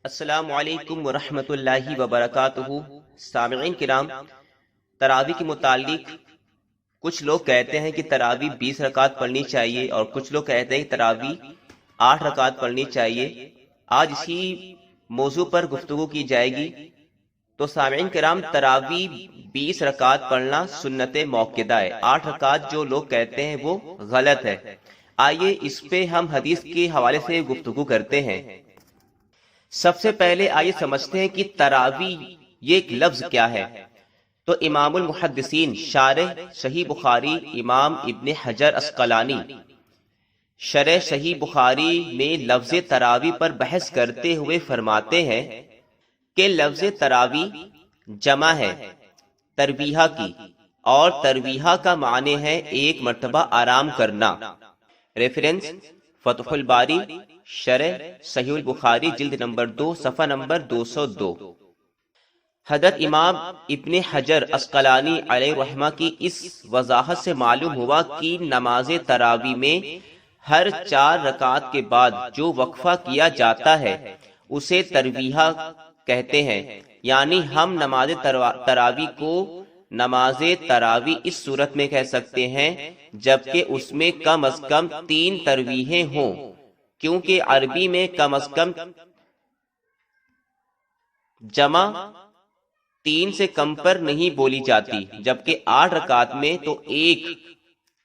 السلام علیکم ورحمۃ اللہ وبرکاتہ۔ سامعین کرام، تراویح کے متعلق کچھ لوگ کہتے ہیں کہ تراویح 20 رکعت پڑھنی چاہیے اور کچھ لوگ کہتے ہیں کہ تراویح 8 رکعت پڑھنی چاہیے۔ آج اسی موضوع پر گفتگو کی جائے گی۔ تو سامعین کرام، تراویح 20 رکعت پڑھنا سنت موقدہ ہے۔ 8 رکعت جو لوگ کہتے ہیں وہ غلط ہے۔ آئیے اس پہ ہم حدیث کے حوالے سے گفتگو کرتے ہیں۔ سب سے پہلے آئیے سمجھتے ہیں کہ تراویح یہ ایک لفظ کیا ہے۔ تو امام المحدثین شارح صحیح بخاری امام ابن حجر عسقلانی شرح صحیح بخاری میں لفظ تراویح پر بحث کرتے ہوئے فرماتے ہیں کہ لفظ تراویح جمع ہے ترویحہ کی، اور ترویحہ کا معنی ہے ایک مرتبہ آرام کرنا۔ ریفرنس فتح الباری شرح صحیح البخاری جلد نمبر 2 صفحہ نمبر 202۔ حضرت امام ابن حجر عسقلانی علیہ رحمہ کی اس وضاحت سے معلوم ہوا کہ نماز تراویح میں ہر 4 رکعت کے بعد جو وقفہ کیا جاتا ہے اسے ترویحہ کہتے ہیں۔ یعنی ہم نماز تراویح کو نماز تراویح اس صورت میں کہہ سکتے ہیں جبکہ اس میں کم از کم 3 ترویحیں ہوں، کیونکہ عربی میں کم از کم جمع 3 سے کم پر نہیں بولی جاتی، جبکہ 8 رکعت میں تو 1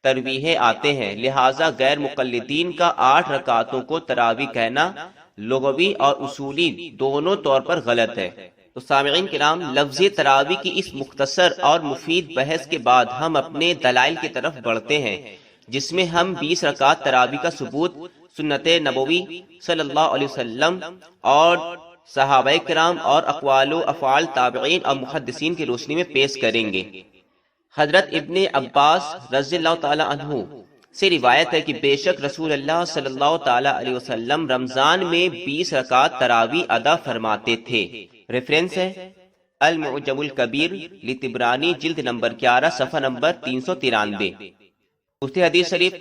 ترویحیں آتے ہیں، لہٰذا غیر مقلدین کا 8 رکعتوں کو تراویح کہنا لغوی اور اصولی دونوں طور پر غلط ہے۔ تو سامعین کرام، لفظ تراویح کی اس مختصر اور مفید بحث کے بعد ہم اپنے دلائل کی طرف بڑھتے ہیں، جس میں ہم 20 رکعت تراویح کا ثبوت سنت نبوی صلی اللہ علیہ وسلم اور صحابہ کرام اور اقوال و افعال تابعین اور محدثین کی روشنی میں پیش کریں گے۔ حضرت ابن عباس رضی اللہ تعالی عنہ سے روایت ہے کہ بے شک رسول اللہ صلی اللہ تعالی علیہ وسلم رمضان میں 20 رکعت تراویح ادا فرماتے تھے۔ ریفرنس ہے المعجم الکبیر لطبرانی جلد نمبر 11 صفحہ نمبر 393۔ دوسری حدیث شریف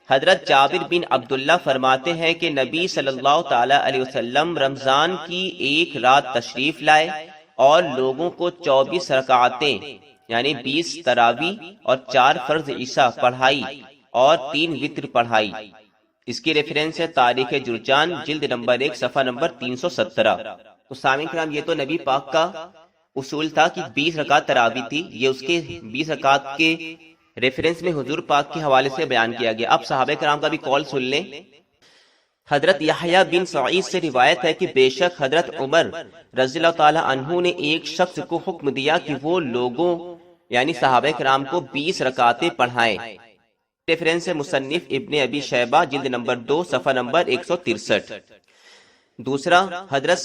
حضرت جابر بن عبداللہ فرماتے ہیں کہ نبی صلی اللہ تعالی علیہ وسلم رمضان کی ایک رات تشریف لائے اور لوگوں کو 24 رکعتیں یعنی 20 تراویح اور 4 فرض عشاء پڑھائی اور 3 وتر پڑھائی۔ اس کی ریفرنس ہے تاریخ جرجان جلد نمبر 1 صفحہ نمبر 317۔ تو سامعین کرام، یہ تو نبی پاک کا اصول تھا کہ 20 رکعت تراویح تھی، یہ اس کے 20 رکعت کے ریفرنس میں حضور پاک کے حوالے سے بیان کیا گیا۔ اب صحابہ کرام کا بھی قول سن لیں۔ حضرت یحییٰ بن سعید سے روایت ہے کہ بے شک حضرت عمر رضی اللہ تعالی عنہ نے ایک شخص کو حکم دیا کہ وہ لوگوں یعنی صحابہ کرام کو 20 رکعتیں پڑھائیں۔ ریفرنس ہے مصنف ابن ابی شیبہ جلد نمبر 2 صفحہ نمبر 163۔ دوسرا حضرت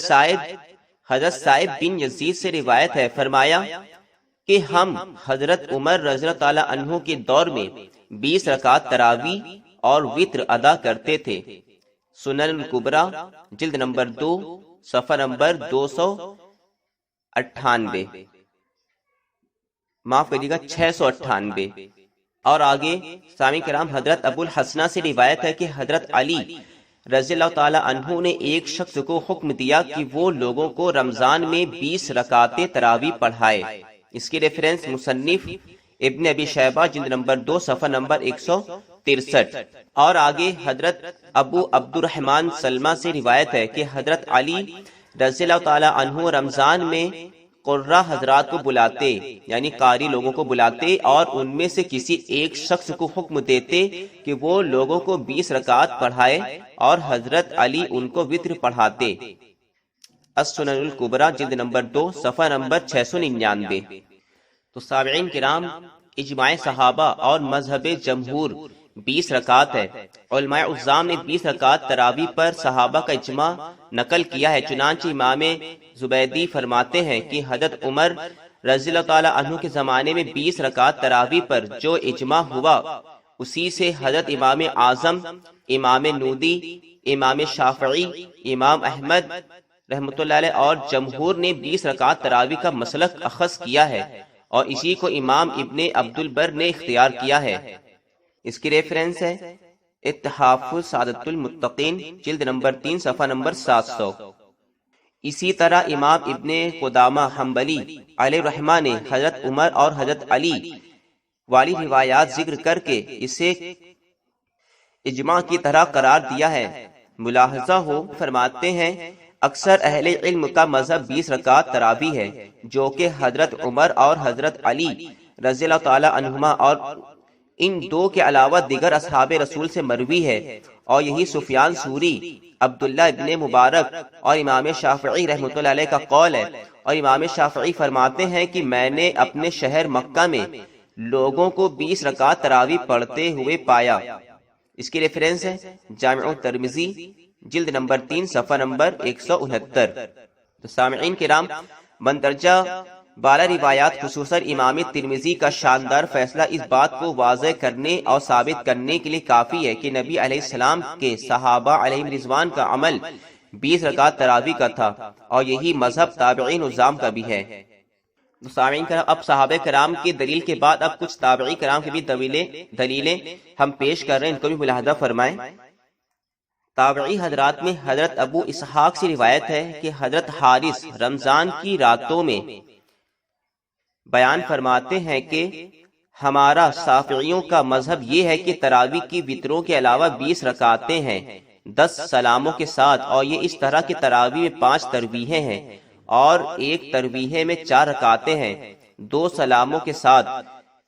سائب بن یزید سے روایت ہے، فرمایا کہ ہم حضرت عمر رضی اللہ تعالی عنہ کے دور میں 20 رکعت تراویح اور وتر ادا کرتے تھے۔ سنن الکبریٰ جلد نمبر 2 صفحہ نمبر 298، معاف کریے گا 698۔ اور آگے سامعین کرام، حضرت ابو الحسنہ سے روایت ہے کہ حضرت علی رضی اللہ تعالی عنہ نے ایک شخص کو حکم دیا کہ وہ لوگوں کو رمضان میں 20 رکعتیں تراویح پڑھائے۔ اس کی ریفرنس مصنف ابن ابی شیبہ جلد نمبر 2 صفحہ نمبر 163۔ اور آگے حضرت ابو عبد الرحمن سلمہ سے روایت ہے کہ حضرت علی رضی اللہ تعالی عنہ رمضان میں قرہ حضرات کو بلاتے یعنی قاری لوگوں کو بلاتے اور ان میں سے کسی ایک شخص کو حکم دیتے کہ وہ لوگوں کو 20 رکعت پڑھائے اور حضرت علی ان کو وتر پڑھاتے۔ السنن الکبریٰ جلد نمبر 2 صفحہ نمبر 699۔ تو سامعین کرام، اجماع صحابہ اور مذہب جمہور 20 رکعت ہے۔ علماء عظام نے 20 رکعت تراویح پر صحابہ کا اجماع نقل کیا ہے۔ چنانچہ امام زبیدی فرماتے ہیں کہ حضرت عمر رضی اللہ تعالی عنہ کے زمانے میں 20 رکعت تراویح پر جو اجماع ہوا اسی سے حضرت امام اعظم، امام نودی، امام شافعی، امام احمد رحمۃ اللہ علیہ اور جمہور نے 20 رکعت تراویح کا مسلک اخذ کیا ہے، اور اسی کو امام ابن عبد البر نے اختیار کیا ہے۔ اس کی ریفرنس ہے اتحاف سعادت المتقین جلد نمبر 3 صفحہ نمبر 700۔ اسی طرح امام ابن قدامہ حنبلی علیہ الرحمہ نے حضرت عمر اور حضرت علی والی روایات ذکر کر کے اسے اجماع کی طرح قرار دیا ہے۔ ملاحظہ ہو فرماتے ہیں اکثر اہل علم کا مذہب 20 رکعت تراویح ہے، جو کہ حضرت عمر اور حضرت علی رضی اللہ تعالی عنہما اور ان دو کے علاوہ دیگر اصحاب رسول سے مروی ہے، اور یہی سفیان ثوری، عبداللہ ابن مبارک اور امام شافعی رحمۃ اللہ علیہ کا قول ہے۔ اور امام شافعی فرماتے ہیں کہ میں نے اپنے شہر مکہ میں لوگوں کو 20 رکعت تراویح پڑھتے ہوئے پایا۔ اس کی ریفرنس ہے جامع ترمذی جلد نمبر 3 صفحہ نمبر 169۔ تو سامعین کرام، مندرجہ بالا روایات خصوصاً امام ترمذی کا شاندار فیصلہ اس بات کو واضح کرنے اور ثابت کرنے کے لیے کافی ہے کہ نبی علیہ السلام کے صحابہ علیہم رضوان کا عمل 20 رکعت تراویح کا تھا، اور یہی مذہب تابعین نظام کا بھی ہے۔ تو سامعین کرام، اب صحابہ کرام کی دلیل کے بعد اب کچھ تابعی کرام کی بھی دلیلیں ہم پیش کر رہے ہیں، ان کو بھی ملاحظہ فرمائیں۔ تابعی حضرات میں حضرت ابو اسحاق سے روایت ہے کہ حضرت حارث رمضان کی راتوں میں بیان فرماتے ہیں کہ ہمارا شافعیوں کا مذہب یہ ہے کہ تراویح کی وتروں کے علاوہ 20 رکعتیں ہیں 10 سلاموں کے ساتھ، اور یہ اس طرح کی تراویح میں 5 تراویحیں ہیں، اور ایک تراویح میں 4 رکعتیں ہیں 2 سلاموں کے ساتھ۔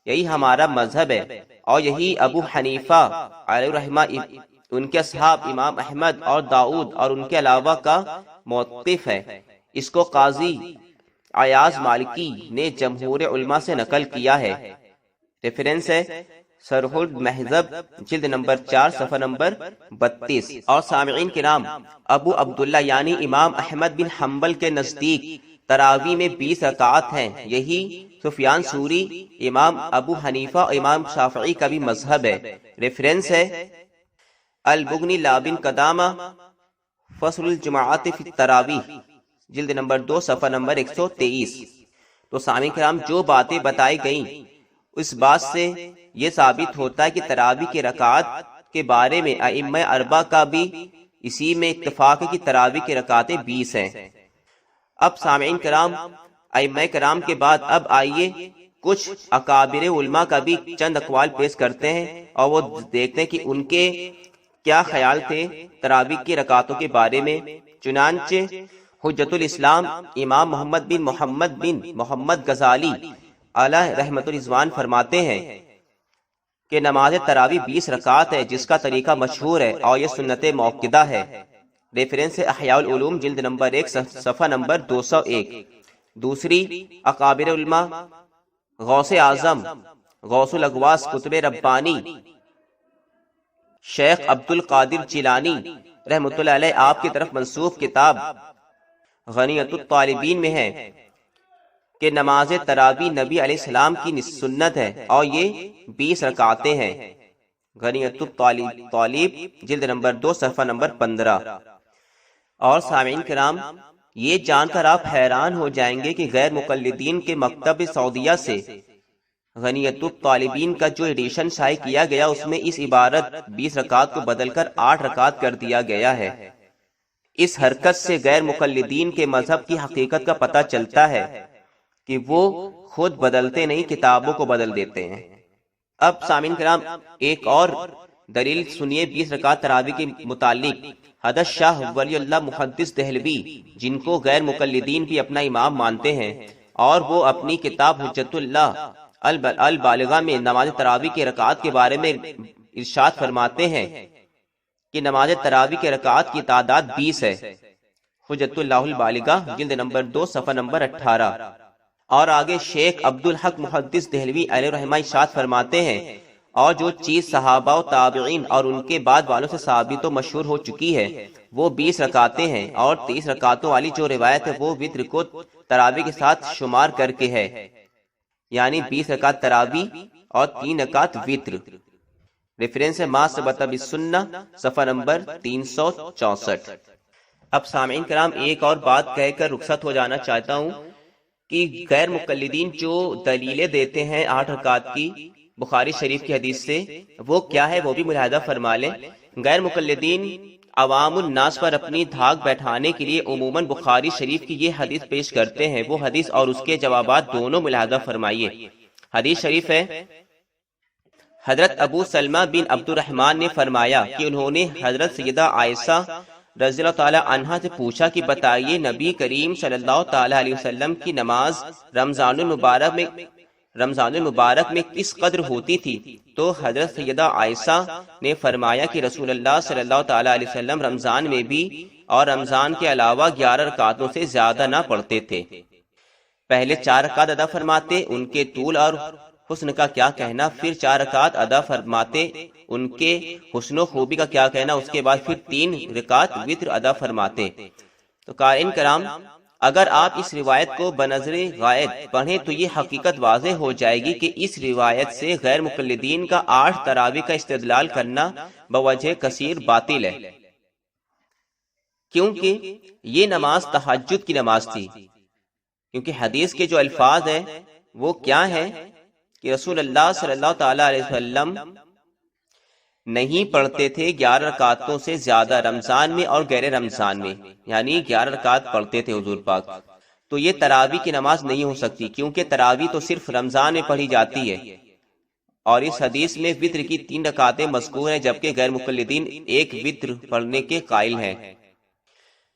یہی ہمارا مذہب ہے، اور یہی ابو حنیفہ علیہ الرحمہ، ان کے اصحاب امام احمد اور داؤد اور ان کے علاوہ کا موقف ہے۔ اس کو قاضی عیاض مالکی نے جمہور علماء سے نقل کیا ہے۔ ریفرنس ہے شرح المہذب جلد نمبر 4 صفحہ نمبر 32۔ اور سامعین کرام، ابو عبداللہ یعنی امام احمد بن حنبل کے نزدیک تراویح میں 20 رکعات ہیں۔ یہی سفیان ثوری، امام ابو حنیفہ اور امام شافعی کا بھی مذہب ہے۔ ریفرنس ہے البغنی لابن قدامہ فصل الجماعت فی التراویح جلد نمبر 2 صفحہ نمبر 123۔ تو سامعین کرام، جو باتیں بتائی گئیں اس بات سے یہ ثابت ہوتا ہے کہ تراویح کے رکعات کے بارے میں ائمہ اربعہ کا بھی اسی میں اتفاق ہے کہ تراویح کے رکعتیں 20 ہیں۔ اب سامعین کرام، ائمہ کرام کے بعد اب آئیے کچھ اکابر علماء کا بھی چند اقوال پیش کرتے ہیں، اور وہ دیکھتے ہیں کہ ان کے کیا خیال تھے تراویح کی رکعتوں کے بارے میں۔ چنانچہ حجت الاسلام امام محمد بن محمد غزالی علیہ رحمت الرضوان فرماتے ہیں کہ نماز تراویح 20 رکعت ہے، جس کا طریقہ مشہور ہے اور یہ سنت موقدہ ہے۔ ریفرنس احیاء العلوم جلد نمبر 1 صفحہ نمبر 201۔ دوسری، اکابر علماء غوث اعظم غوث الاغواث قطب ربانی شیخ عبد القادر جیلانی رحمۃ اللہ علیہ آپ کی طرف منسوب کتاب غنیۃ الطالبین میں ہے کہ نماز تراویح نبی علیہ السلام کی سنت ہے، اور یہ 20 رکعتیں ہیں۔ غنیۃ الطالب جلد نمبر 2 صفحہ نمبر 15۔ اور سامعین کرام، یہ جان کر آپ حیران ہو جائیں گے کہ غیر مقلدین کے مکتب سعودیہ سے غنیۃ الطالبین کا جو ایڈیشن شائع کیا گیا اس میں اس عبارت 20 رکعت کو بدل کر 8 رکعت کر دیا گیا ہے۔ اس حرکت سے غیر مقلدین کے مذہب کی حقیقت کا پتہ چلتا ہے کہ وہ خود بدلتے نہیں، کتابوں کو بدل دیتے ہیں۔ اب سامعین کرام، ایک اور دلیل سنیے 20 رکعت تراویح کے متعلق۔ حضرت شاہ ولی اللہ محدث دہلوی، جن کو غیر مقلدین بھی اپنا امام مانتے ہیں، اور وہ اپنی کتاب حجت اللہ البالغہ میں نماز تراویح کے رکعات کے بارے میں ارشاد فرماتے ہیں کہ نماز تراویح کے رکعات کی تعداد 20 ہے۔ حجت اللہ البالغہ جلد نمبر 2 صفحہ نمبر 18۔ اور آگے شیخ عبد الحق محدث دہلوی علیہ رحمہ ارشاد فرماتے ہیں، اور جو چیز صحابہ و تابعین اور ان کے بعد والوں سے ثابت و مشہور ہو چکی ہے وہ 20 رکعتیں ہیں، اور 30 رکعتوں والی جو روایت ہے وہ وتر کو تراویح کے ساتھ شمار کر کے ہے، یعنی 20 رکعت تراویح اور 3 رکعت وتر۔ ریفرنس ہے ما ثبت بالسنہ صفحہ نمبر 364۔ اب سامعین کرام، ایک اور بات کہہ کر رخصت ہو جانا چاہتا ہوں کہ غیر مقلدین جو دلیلیں دیتے ہیں 8 رکعت کی بخاری شریف کی حدیث سے، وہ کیا ہے وہ بھی ملاحظہ فرما لیں۔ غیر مقلدین عوام الناس پر اپنی دھاک بیٹھانے کے لیے عموماً بخاری شریف کی یہ حدیث پیش کرتے ہیں، وہ حدیث اور اس کے جوابات دونوں ملاحظہ فرمائیے۔ حدیث شریف ہے، حضرت ابو سلمہ بن عبد الرحمن نے فرمایا کہ انہوں نے حضرت سیدہ عائشہ رضی اللہ تعالی عنہا سے پوچھا کہ بتائیے نبی کریم صلی اللہ تعالی علیہ وسلم کی نماز رمضان المبارک میں کس قدر ہوتی تھی؟ تو حضرت سیدہ عائشہ نے فرمایا کہ رسول اللہ صلی اللہ تعالی علیہ وسلم رمضان میں بھی اور رمضان کے علاوہ 11 رکعتوں سے زیادہ نہ پڑھتے تھے۔ پہلے 4 رکعت ادا فرماتے، ان کے طول اور حسن کا کیا کہنا، پھر 4 رکعت ادا فرماتے، ان کے حسن و خوبی کا کیا کہنا، اس کے بعد پھر 3 رکعت وتر ادا فرماتے۔ تو قارئین کرام، اگر آپ اس روایت کو بنظر غائب پڑھیں تو یہ حقیقت واضح ہو جائے گی کہ اس روایت سے غیر مقلدین کا 8 تراویح کا استدلال کرنا بوجہ کثیر باطل ہے، کیونکہ یہ نماز تہجد کی نماز تھی۔ کیونکہ حدیث کے جو الفاظ ہیں وہ کیا ہیں کہ رسول اللہ صلی اللہ تعالی علیہ وسلم نہیں پڑھتے تھے 11 رکعتوں سے زیادہ رمضان میں اور غیر رمضان میں، یعنی 11 رکعت پڑھتے تھے حضور پاک۔ تو یہ تراویح کی نماز نہیں ہو سکتی، کیونکہ تراویح تو صرف رمضان میں پڑھی جاتی ہے، اور اس حدیث میں وتر کی 3 رکعتیں مذکور ہیں، جبکہ غیر مقلدین 1 وتر پڑھنے کے قائل ہیں۔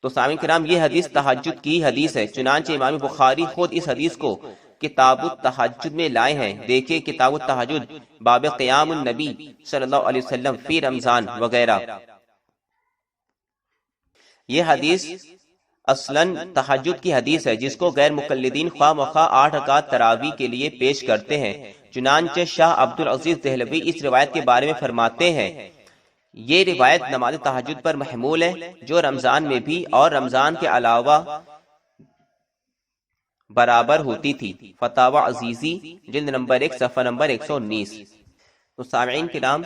تو سامعین کرام، یہ حدیث تہجد کی حدیث ہے، چنانچہ امام بخاری خود اس حدیث کو کتاب التہجد میں لائے ہیں۔ دیکھیں کتاب التہجد، باب قیام النبی صلی اللہ علیہ وسلم فی رمضان وغیرہ۔ یہ حدیث اصلاً تہجد کی حدیث ہے، جس کو غیر مقلدین خواہ مخواہ 8 رکعت تراویح کے لیے پیش کرتے ہیں۔ چنانچہ شاہ عبد العزیز دہلوی اس روایت کے بارے میں فرماتے ہیں، یہ روایت نماز تہجد پر محمول ہے، جو رمضان میں بھی اور رمضان کے علاوہ برابر ہوتی تھی۔ فتاوی عزیزی جلد نمبر 1 صفحہ نمبر 119۔ تو سامعین کرام،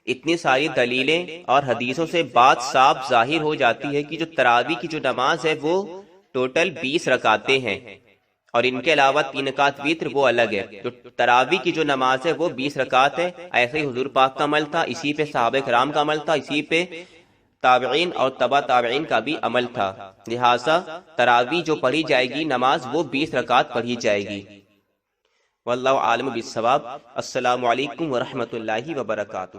اتنی ساری دلیلیں اور حدیثوں سے بات صاف ظاہر ہو جاتی ہے کہ جو تراویح کی جو نماز ہے وہ ٹوٹل 20 رکعتیں ہیں، اور ان کے علاوہ 3 رکعت وتر وہ الگ ہے۔ جو تراویح کی جو نماز ہے وہ 20 رکعت ہے، ایسے ہی حضور پاک کا عمل تھا، اسی پہ صحابہ کرام کا عمل تھا، اسی پہ تابعین اور تبع تابعین کا بھی عمل تھا۔ لہٰذا تراویح جو پڑھی جائے گی نماز وہ 20 رکعت پڑھی جائے گی۔ واللہ عالم بالصواب۔ السلام علیکم ورحمۃ اللہ وبرکاتہ۔